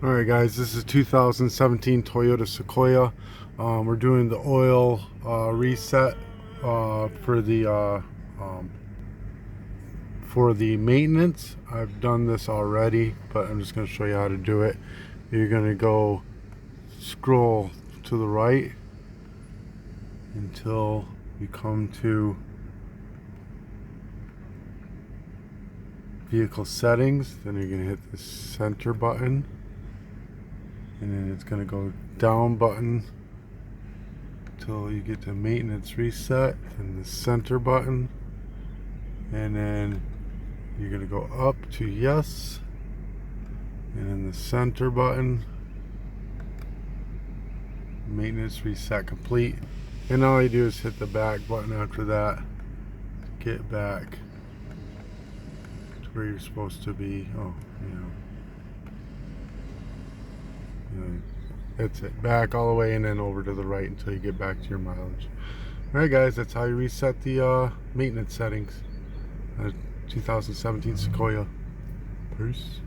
Alright guys, this is 2017 Toyota Sequoia. We're doing the oil reset um, for the maintenance. I've done this already, but I'm just going to show you how to do it. You're going to go scroll to the right until you come to vehicle settings. Then you're going to hit the center button, and then it's going to go down button until you get to maintenance reset, and the center button, and then you're going to go up to yes, and then the center button, maintenance reset complete. And all you do is hit the back button after that to get back to where you're supposed to be. That's it, back all the way and then over to the right until you get back to your mileage. Alright guys, that's how you reset the maintenance settings. 2017 Sequoia. Peace.